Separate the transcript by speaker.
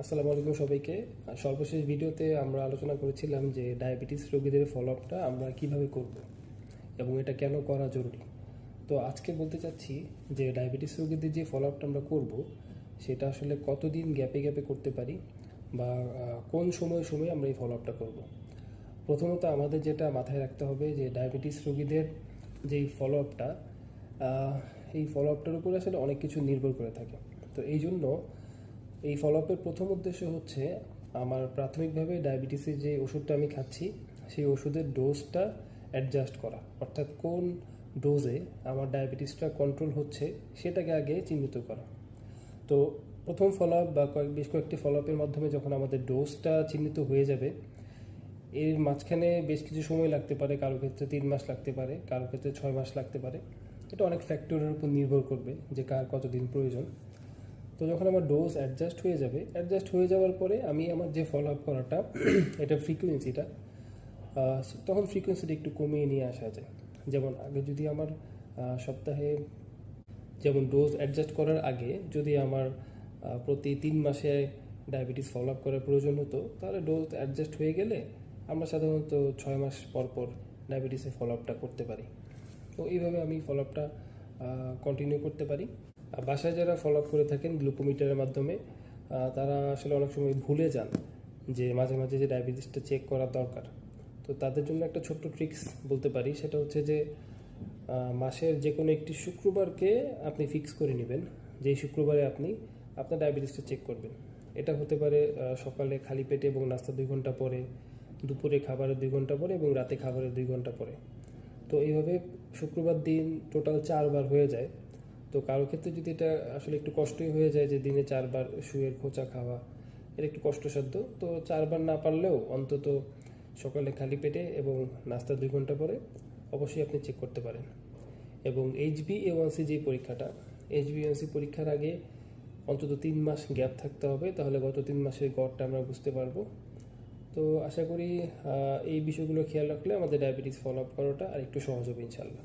Speaker 1: আসসালামু আলাইকুম সবাইকে। সর্বশেষ ভিডিওতে আমরা আলোচনা করেছিলাম যে ডায়াবেটিস রোগীদের ফলো আপটা আমরা কিভাবে করব এবং এটা কেন করা জরুরি। তো আজকে বলতে চাচ্ছি যে ডায়াবেটিস রোগীদের যে ফলো আপটা আমরা করব সেটা আসলে কতদিন গ্যাপে গ্যাপে করতে পারি বা কোন সময় সময় আমরা এই ফলো আপটা করব। প্রথমত আমাদের যেটা মাথায় রাখতে হবে যে ডায়াবেটিস রোগীদের যেই ফলো আপটা, এই ফলো আপটার উপরে আসলে অনেক কিছু নির্ভর করে থাকে। তো এই জন্য এই ফলো আপের প্রথম উদ্দেশ্য হচ্ছে আমার প্রাথমিকভাবে ডায়াবেটিসের যে ওষুধটা আমি খাচ্ছি সেই ওষুধের ডোজটা অ্যাডজাস্ট করা, অর্থাৎ কোন ডোজে আমার ডায়াবেটিসটা কন্ট্রোল হচ্ছে সেটাকে আগে চিহ্নিত করা। তো প্রথম ফলো আপ বা বেশ কয়েকটি ফলো আপের মাধ্যমে যখন আমাদের ডোজটা চিহ্নিত হয়ে যাবে, এর মাঝখানে বেশ কিছু সময় লাগতে পারে, কারো ক্ষেত্রে 3 মাস লাগতে পারে, কারো ক্ষেত্রে 6 মাস লাগতে পারে। এটা অনেক ফ্যাক্টরের উপর নির্ভর করবে যে কার কতদিন প্রয়োজন। তো যখন আমার ডোজ অ্যাডজাস্ট হয়ে যাওয়ার পরে আমি আমার যে ফলো আপ করাটা এটা ফ্রিকোয়েন্সিটা, তখন ফ্রিকোয়েন্সিটা একটু কমিয়ে নিয়ে আসা যায়। যেমন আগে যদি আমার সপ্তাহে, যেমন ডোজ অ্যাডজাস্ট করার আগে যদি আমার প্রতি 3 মাসে ডায়াবেটিস ফলো আপ করার প্রয়োজন হতো, তাহলে ডোজ অ্যাডজাস্ট হয়ে গেলে আমরা সাধারণত 6 মাস পর পর ডায়াবেটিসের ফলো আপটা করতে পারি। তো এইভাবে আমি ফলো আপটা কন্টিনিউ করতে পারি। বাসায় যারা ফলো আপ করে থাকেন গ্লুকোমিটারের মাধ্যমে, তারা আসলে অনেক সময় ভুলে যান যে মাঝে মাঝে যে ডায়াবেটিসটা চেক করা দরকার। তো তাদের জন্য একটা ছোট্ট ট্রিক্স বলতে পারি, সেটা হচ্ছে যে মাসের যে কোনো একটি শুক্রবারকে আপনি ফিক্স করে নেবেন, যেই শুক্রবারে আপনি আপনার ডায়াবেটিসটা চেক করবেন। এটা হতে পারে সকালে খালি পেটে এবং নাস্তা 2 ঘন্টা পরে, দুপুরে খাবারের 2 ঘন্টা পরে এবং রাতে খাবারের 2 ঘন্টা পরে। তো এইভাবে শুক্রবার দিন টোটাল 4 বার হয়ে যায়। তো কারো ক্ষেত্রে যদি এটা আসলে একটু কষ্টই হয়ে যায় যে দিনে 4 বার শুয়ের খোঁচা খাওয়া, এটা একটু কষ্টসাধ্য। তো 4 বার না পারলেও অন্তত সকালে খালি পেটে এবং নাস্তার 2 ঘন্টা পরে অবশ্যই আপনি চেক করতে পারেন। এবং HbA1c যে পরীক্ষাটা, HbA1c পরীক্ষার আগে অন্তত 3 মাস গ্যাপ থাকতে হবে, তাহলে গত 3 মাসের গড়টা আমরা বুঝতে পারবো। তো আশা করি এই বিষয়গুলো খেয়াল রাখলে আমাদের ডায়াবেটিস ফলো আপ করাটা আর একটু সহজ হবে ইনশাল্লাহ।